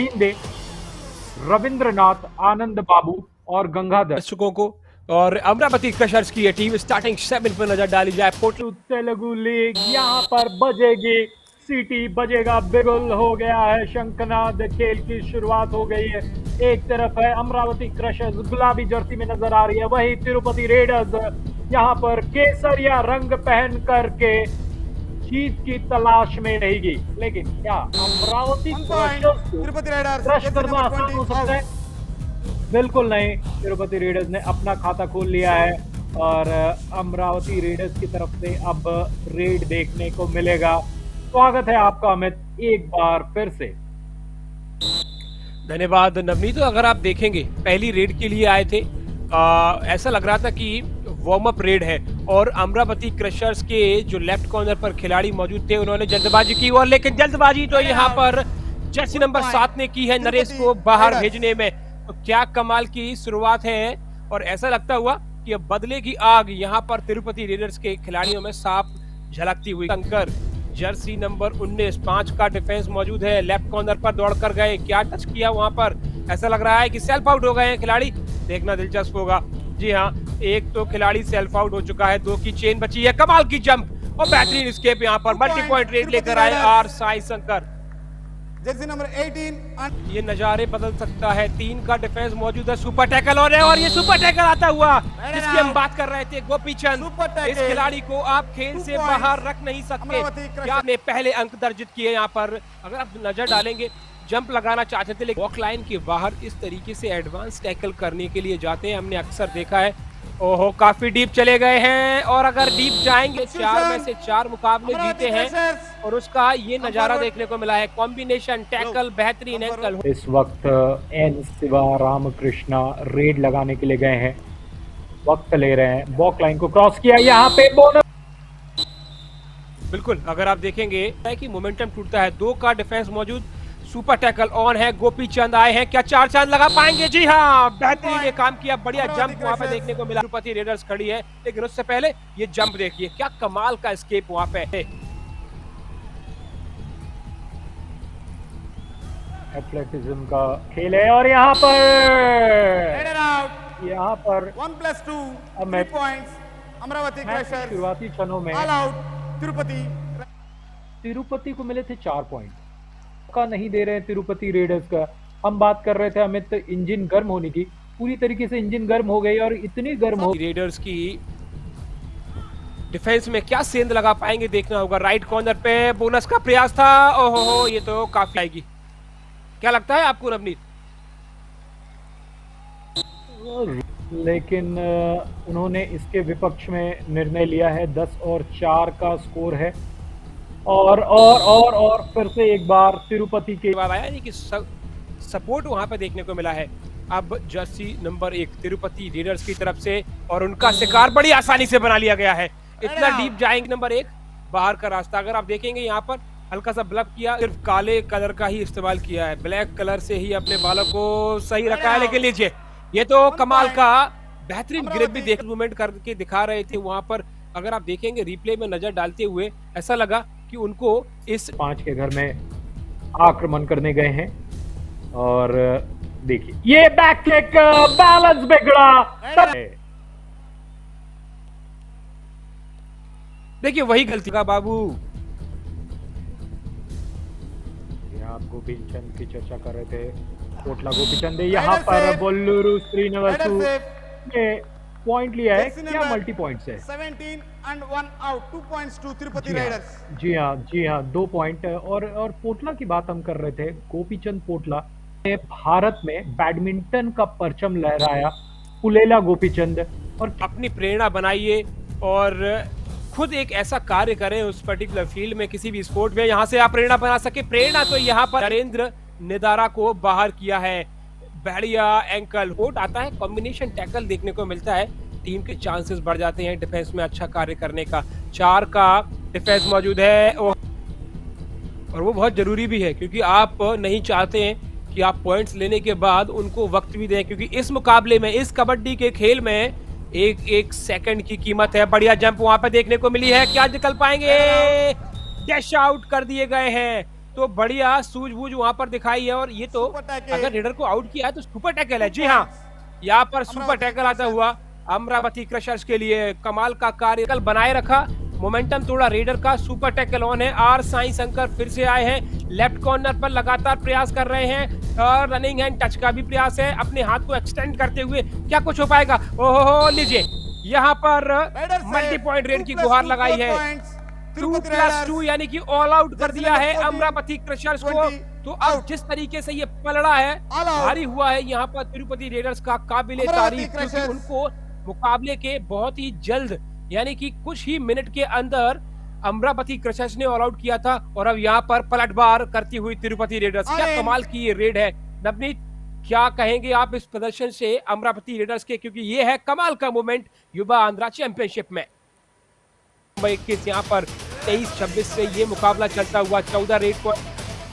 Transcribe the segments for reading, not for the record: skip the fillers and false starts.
बींदे, रविंद्रनाथ, आनंद बाबू और गंगाधर दर्शकों को। और अमरावती क्रशर्स की ये टीम स्टार्टिंग 7 पर नजर डाली जाए। तेलुगु लीग यहाँ पर बजेगी, सीटी बजेगा, बिगुल हो गया है शंखनाद, खेल की शुरुआत हो गई है। एक तरफ है अमरावती क्रशर्स गुलाबी जर्सी में नजर आ रही है, वहीं तिरुपति रेडर्स यहाँ पर केसरिया रंग पहन करके जीत की तलाश में रहेगी। लेकिन क्या अमरावती क्रशर्स को क्रश करना आसान हो सकता है? बिल्कुल नहीं। तिरुपति रेडर्स ने अपना खाता खोल लिया है और अमरावती रेडर्स की तरफ से अब रेड देखने को मिलेगा। स्वागत है आपका अमित एक बार फिर से। धन्यवाद नवनीत। तो अगर आप देखेंगे पहली रेड के लिए आए थे, ऐसा लग रहा था कि वार्म अप रेड है और अमरावती क्रशर्स के जो लेफ्ट कॉर्नर पर खिलाड़ी मौजूद थे उन्होंने जल्दबाजी की, और लेकिन जल्दबाजी तो यहाँ पर जर्सी नंबर 7 ने की है नरेश को बाहर भेजने में। तो क्या कमाल की शुरुआत है, और ऐसा लगता हुआ कि अब बदले की आग यहाँ पर तिरुपति रेडर्स के खिलाड़ियों में साफ झलकती हुई। शंकर जर्सी नंबर 19, 5 का डिफेंस मौजूद है, लेफ्ट कॉर्नर पर दौड़ कर गए, क्या टच किया वहां पर? ऐसा लग रहा है कि सेल्फ आउट हो गए हैं खिलाड़ी, देखना दिलचस्प होगा। जी हाँ, एक तो खिलाड़ी सेल्फ आउट हो चुका है, 2 की चेन बची है। कमाल की जंप और बेहतरीन स्केप यहाँ पर मल्टी पॉइंट रेड लेकर आए R Sai Shankar. Jersey number 18 ये नजारे बदल सकता है। 3 का डिफेंस मौजूद है, सुपर टैकल हो रहा है और ये सुपर टैकल आता हुआ जिसकी हम बात कर रहे थे, गोपीचंद। इस खिलाड़ी को आप खेल से बाहर रख नहीं सकते। क्या आपने पहले अंक दर्जित किए यहाँ पर? अगर आप नजर डालेंगे, जंप लगाना चाहते थे लेकिन वॉक लाइन के बाहर इस तरीके से एडवांस टैकल करने के लिए जाते हैं, हमने अक्सर देखा है। ओहो, काफी डीप चले गए हैं, और अगर डीप जाएंगे 4 में से 4 मुकाबले जीते हैं और उसका ये नजारा देखने को मिला है। कॉम्बिनेशन टैकल, बेहतरीन एंकल। इस वक्त एन शिवा रामकृष्णा रेड लगाने के लिए गए हैं, वक्त ले रहे हैं, वॉक लाइन को क्रॉस किया, यहाँ पे बोनस। बिल्कुल, अगर आप देखेंगे कि मोमेंटम टूटता है। 2 का डिफेंस मौजूद, सुपर टैकल ऑन है, गोपीचंद आए हैं, क्या 4 चांद लगा पाएंगे? जी हाँ, बेहतरीन ये काम किया, बढ़िया जंप वहां पे देखने को मिला। तिरुपति रेडर्स खड़ी है, लेकिन उससे पहले ये जंप देखिए, क्या कमाल का एस्केप वहां पे है। एथलेटिज्म का खेल है और यहाँ पर 1+2 3 पॉइंट्स अमरावती क्रशर्स। शुरुआती क्षणों में ऑल आउट तिरुपति को मिले थे 4 पॉइंट का नहीं दे रहे हैं तिरुपति रेडर्स का। हम बात कर रहे थे अमित, तो इंजन गर्म होने की, पूरी तरीके से इंजन गर्म हो गई और इतनी गर्म हो रेडर्स की डिफेंस में क्या सेंध लगा पाएंगे देखना होगा। राइट कॉर्नर पे बोनस का प्रयास था, ओहो, ये तो काफी आएगी। क्या लगता है आपको नवनीत? लेकिन उन्होंने इसके विपक्ष में निर्णय लिया है। 10 और 4 का स्कोर है और फिर से एक बार तिरुपति के बाद आया कि सपोर्ट वहां पे देखने को मिला है। अब जर्सी नंबर 1 तिरुपति रेडर्स की तरफ से, और उनका शिकार बड़ी आसानी से बना लिया गया है। इतना डीप जाएंगे नंबर 1, बाहर का रास्ता। अगर आप देखेंगे यहाँ पर हल्का सा ब्लफ किया, सिर्फ काले कलर का ही इस्तेमाल किया है, ब्लैक कलर से ही अपने बालों को सही रखा है। लेकिन लीजिए, ये तो कमाल का बेहतरीन ग्रिप भी देख मूवमेंट करके दिखा रहे थे वहां पर। अगर आप देखेंगे रिप्ले में नजर डालते हुए, ऐसा लगा कि उनको इस 5 के घर में आक्रमण करने गए हैं। और देखिए, ये बैक किक, बैलेंस बिगड़ा। देखिए वही गलती का बाबू। आप गोपीचंद की चर्चा कर रहे थे, कोटला गोपीचंद यहाँ पर बोल्लूरू श्रीनिवासु ने पॉइंट लिया है। क्या मल्टी पॉइंट्स है? 17 and 1 out, 2 points to Tirupati Raiders. जी हाँ, 2 पॉइंट। और पोटला की बात हम कर रहे थे, गोपीचंद पोटला ने भारत में बैडमिंटन का परचम लहराया। पुलेला गोपीचंद, और अपनी प्रेरणा बनाइए और खुद एक ऐसा कार्य करें उस पर्टिकुलर फील्ड में, किसी भी स्पोर्ट में, यहाँ से आप प्रेरणा बना सके। प्रेरणा तो यहाँ पर नरेंद्र निदारा को बाहर किया है, बढ़िया एंकल होट आता है, कॉम्बिनेशन टैकल देखने को मिलता है, टीम के चांसेस बढ़ जाते हैं डिफेंस में अच्छा कार्य करने का। 4 का डिफेंस मौजूद है और वो बहुत जरूरी भी है, क्योंकि आप नहीं चाहते हैं कि आप पॉइंट्स लेने के बाद उनको वक्त भी दें, क्योंकि इस मुकाबले में, इस कबड्डी के खेल में एक सेकंड की कीमत है। बढ़िया जंप वहां पे देखने को मिली है, क्या निकल पाएंगे? डैश आउट कर दिए गए हैं। तो बढ़िया सूझबूझ वहां पर दिखाई है। और ये तो सुपर टैकल। अगर रेडर को आउट किया है तो सुपर टैकल है। जी हाँ, यहाँ पर सुपर टैकल आता हुआ अमरावती क्रशर्स के लिए कमाल का कार्य बनाए रखा, मोमेंटम तोड़ा रेडर का। सुपर टैकल ऑन है। आर साई शंकर फिर से आए हैं, लेफ्ट कॉर्नर पर लगातार प्रयास कर रहे हैं और रनिंग हैंड टच का भी प्रयास है, अपने हाथ को एक्सटेंड करते हुए। क्या कुछ हो पाएगा? ओहो, लीजिए यहाँ पर मल्टी पॉइंट रेड की गुहार लगाई है। 2+2 यानी कि ऑल आउट कर दिया है अमरावती क्रशर्स को। तो अब जिस तरीके से ये पलड़ा है, भारी हुआ है यहाँ पर तिरुपति रेडर्स का काबिले तारीफ, क्योंकि उनको मुकाबले के बहुत ही जल्द यानी कि कुछ ही मिनट के अंदर अमरावती क्रशर्स ने ऑल आउट किया था। और अब यहाँ पर पलटवार करती हुई तिरुपति रेडर्स, क्या कमाल की ये रेड है। नवनीत, क्या कहेंगे आप इस प्रदर्शन से अमरावती रेडर्स के, क्योंकि ये है कमाल का मोमेंट युवा आंध्रा चैंपियनशिप में। 21 यहाँ पर 23-26 से ये मुकाबला चलता हुआ 14 रेड को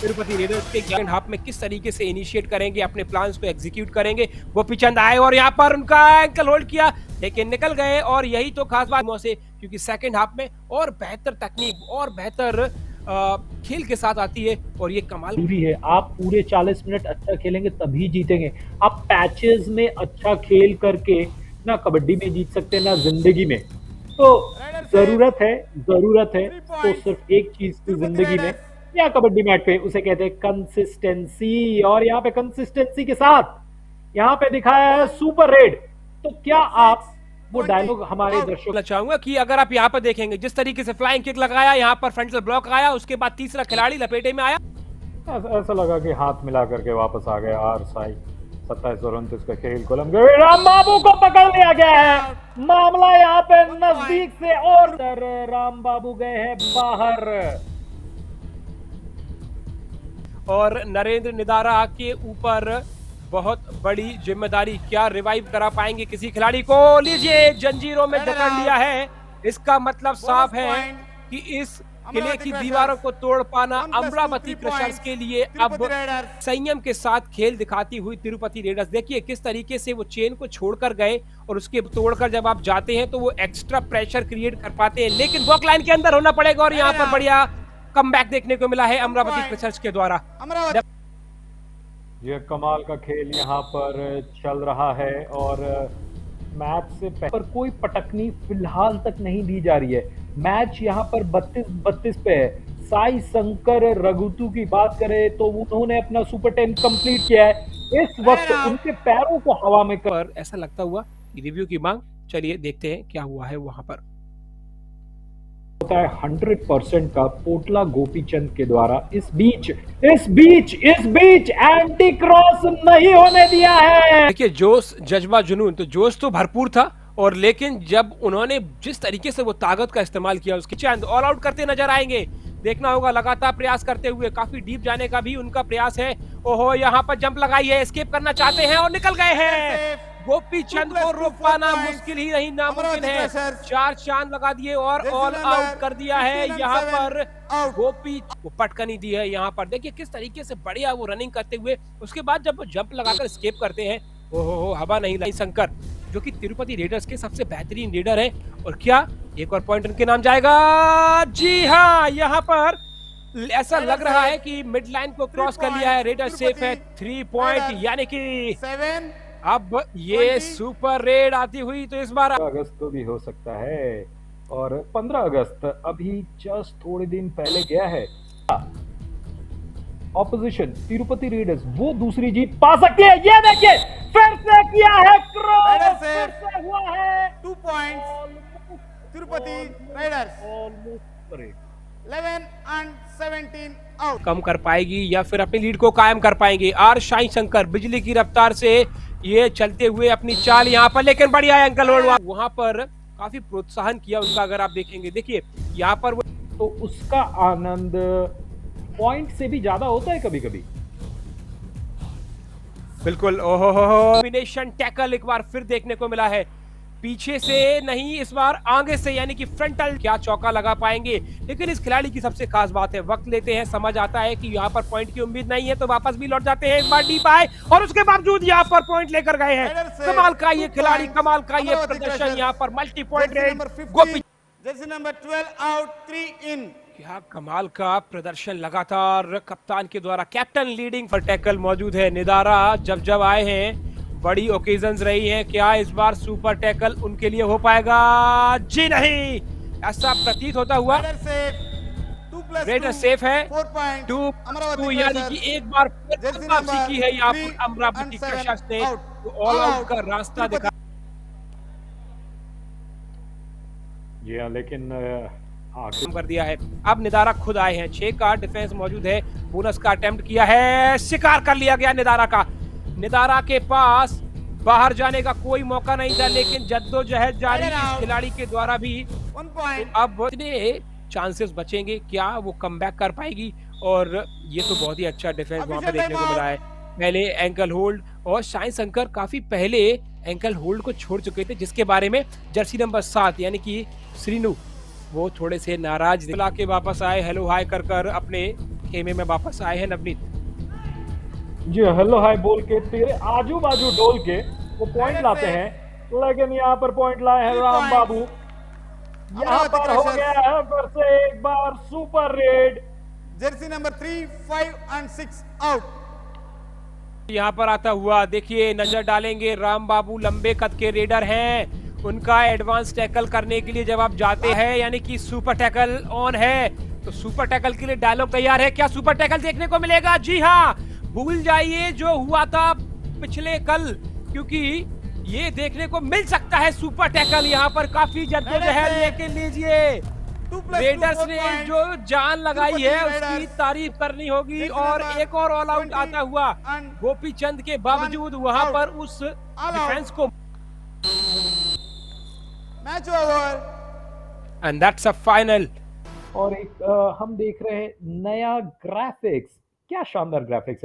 तिरुपति रेडर्स के सेकंड हाफ में किस तरीके से इनिशिएट करेंगे, अपने प्लान्स को एग्जीक्यूट करेंगे। गोपीचंद आए और यहाँ पर उनका एंकल होल्ड किया, लेकिन निकल गए। और यही तो खास बात से, क्योंकि सेकंड हाफ में और बेहतर तकनीक और बेहतर खेल के साथ आती है। और ये कमाल जरूरी है, आप पूरे 40 मिनट अच्छा खेलेंगे तभी जीतेंगे। आप पैचेस में अच्छा खेल करके ना कबड्डी में जीत सकते हैं ना जिंदगी में। तो जरूरत है तो सिर्फ एक चीज की जिंदगी में या कबड्डी मैच पे, उसे कहते हैं कंसिस्टेंसी। और यहाँ पे कंसिस्टेंसी के साथ यहाँ पे दिखाया है सुपर रेड। तो क्या आप वो डायलॉग हमारे दर्शकों चाहूंगा कि अगर आप यहाँ पर देखेंगे जिस तरीके से फ्लाइंग किक लगाया, यहाँ पर फ्रंटल ब्लॉक आया, उसके बाद तीसरा खिलाड़ी लपेटे में आया, ऐसा लगा कि हाथ मिला करके वापस आ गया आर साई। 27 और 29 का खेल कोलम राम बाबू को पकड़ लिया गया है। मामला यहाँ पे नजदीक से और राम बाबू गए हैं बाहर। और नरेंद्र निदारा के ऊपर बहुत बड़ी जिम्मेदारी। क्या रिवाइव करा पाएंगे किसी खिलाड़ी को? लीजिए, जंजीरों में जकड़ लिया है। इसका मतलब साफ है कि इस किले की दीवारों को तोड़ पाना अमरावती क्रशर्स के लिए अब संयम के साथ खेल दिखाती हुई तिरुपति रेडर्स। देखिए किस तरीके से वो चेन को छोड़कर गए और उसके तोड़कर जब आप जाते हैं तो वो एक्स्ट्रा प्रेशर क्रिएट कर पाते हैं, लेकिन बॉक्स लाइन के अंदर होना पड़ेगा। और यहाँ पर बढ़िया कमबैक देखने को मिला है अमरावती क्रशर्स के द्वारा। ये कमाल का खेल यहाँ पर चल रहा है और मैच से पर कोई पटकनी फिलहाल तक नहीं दी जा रही है। मैच यहाँ पर 32-32 पे है। साई शंकर रघुतू की बात करें तो उन्होंने अपना सुपर 10 कंप्लीट किया है। इस वक्त उनके पैरों को हवा में कर ऐसा लगता हुआ रिव्यू की मांग। चलिए देखते हैं क्या हुआ है वहां पर। होता है 100% का पोटला गोपीचंद के द्वारा। इस बीच एंटी क्रॉस नहीं होने दिया है। देखिए जोश, जज्बा, जुनून, तो जोश तो भरपूर था, और लेकिन जब उन्होंने जिस तरीके से वो ताकत का इस्तेमाल किया, उसके चंद ऑल आउट करते नजर आएंगे। देखना होगा, लगातार प्रयास करते हुए, काफी डीप जाने का भी उनका प्रयास है। ओहो, यहाँ पर जंप लगाई है, एस्केप करना चाहते हैं और निकल गए हैं। गोपीचंद को रोक पाना मुश्किल ही नहीं, नामुमकिन है। 4 चांद लगा दिए और ऑल आउट कर दिया है। यहाँ पर गोपी को पटकनी दी है। यहाँ पर देखिए किस तरीके से बढ़िया वो रनिंग करते हुए, उसके बाद जब वो जंप लगाकर एस्केप करते हैं, ओहो हवा नहीं लाई। शंकर जो कि तिरुपति रेडर्स के सबसे बेहतरीन रेडर है। और क्या एक और पॉइंट उनके नाम जाएगा? जी हाँ, यहाँ पर ऐसा लग रहा है कि मिड लाइन को क्रॉस कर लिया है। रेडर सेफ है। 3 पॉइंट, यानी कि अब ये सुपर रेड आती हुई तो इस बार अगस्त को भी हो सकता है। और 15 अगस्त अभी जस्ट थोड़े दिन पहले गया है। ऑपोजिशन तिरुपति रेडर्स वो दूसरी जीत पा सकती है। ये देखिए फिर से किया है क्रॉस, फिर से हुआ है 2 points Tirupati Raiders. 11 and 17 out. कम कर पाएगी या फिर अपनी लीड को कायम कर पाएंगे? आर साई शंकर बिजली की रफ्तार से ये चलते हुए अपनी चाल यहाँ पर, लेकिन बढ़िया अंकल वहां पर काफी प्रोत्साहन किया उनका। अगर आप देखेंगे, देखिए यहाँ पर तो उसका आनंद पॉइंट से भी ज्यादा होता है कभी कभी। बिल्कुल। ओहो कॉम्बिनेशन टैकल एक बार फिर देखने को मिला है, पीछे से नहीं इस बार आगे से, यानी कि फ्रंटल। क्या चौका लगा पाएंगे? लेकिन इस खिलाड़ी की सबसे खास बात है वक्त लेते हैं, समझ आता है कि यहाँ पर पॉइंट की उम्मीद नहीं है तो वापस भी लौट जाते हैं। इस बार डीप आए और उसके बावजूद यहाँ पर पॉइंट लेकर गए हैं। कमाल का ये खिलाड़ी, कमाल का ये प्रदर्शन। यहाँ पर multi point red. Jersey number 12 out, 3 इन। क्या कमाल का प्रदर्शन लगातार कप्तान के द्वारा, कैप्टन लीडिंग पर टैकल मौजूद है। निदारा जब जब आए हैं बड़ी ओकेजन्स रही हैं, क्या इस बार सुपर टैकल उनके लिए हो पाएगा? जी नहीं, ऐसा प्रतीत होता हुआ। Raider safe. 2+2. रेडर सेफ है, 4 point. 2 Amravati यानी कि Crushers. एक बार फिर Jersey वापसी number की है यहाँ 3 पर अमरावती and 7 क्रशर्स ने, out. All All out out. का रास्ता तिरुपति- दिखा। जी हाँ, लेकिन आगे कर दिया है। अब निदारा खुद आए हैं, 6 का डिफेंस मौजूद है, बोनस का अटेम्प्ट किया है, शिकार कर लिया गया निदारा का। निदारा के पास बाहर जाने का कोई मौका नहीं था, लेकिन जद्दोजहद जारी इस खिलाड़ी के द्वारा भी। 1 point. अब इतने चांसेस बचेंगे, क्या वो कमबैक कर पाएगी? और ये तो बहुत ही अच्छा डिफेंस वहां पे देखने को मिला है। पहले एंकल होल्ड, और शाइन शंकर काफी पहले एंकल होल्ड को छोड़ चुके थे, जिसके बारे में जर्सी नंबर 7 यानी कि श्रीनु वो थोड़े से नाराज दिखला के वापस आए, हेलो हाय कर कर अपने खेमे में वापस आए हैं नवनीत। जी हेलो हाय बोल के तेरे आजू बाजू डोल के वो पॉइंट लाते हैं, लेकिन यहाँ पर पॉइंट लाए हैं राम बाबू। यहाँ पर हो गया है फिर से एक बार super red. Jersey number 3, 5 and 6 out. यहाँ पर आता हुआ देखिए, नजर डालेंगे, राम बाबू लंबे कद के रेडर हैं, उनका एडवांस टैकल करने के लिए जब आप जाते हैं यानी कि सुपर टैकल ऑन है, तो सुपर टैकल के लिए डायलॉग तैयार है। क्या सुपर टैकल देखने को मिलेगा? जी हाँ, भूल जाइए जो हुआ था पिछले कल, क्योंकि ये देखने को मिल सकता है सुपर टैकल। यहाँ पर काफी जद्दोजहद लेके लीजिए, 2+2 रेडर्स 4 ने point. जो जान लगाई है तिरुपति उसकी Raiders. तारीफ करनी होगी। Jersey और number एक और ऑल आउट 20 आता हुआ and गोपी चंद के बावजूद वहां out. पर उस All डिफेंस out. को, Match over. And that's a final. और एक हम देख रहे हैं नया ग्राफिक्स, क्या शानदार ग्राफिक्स है।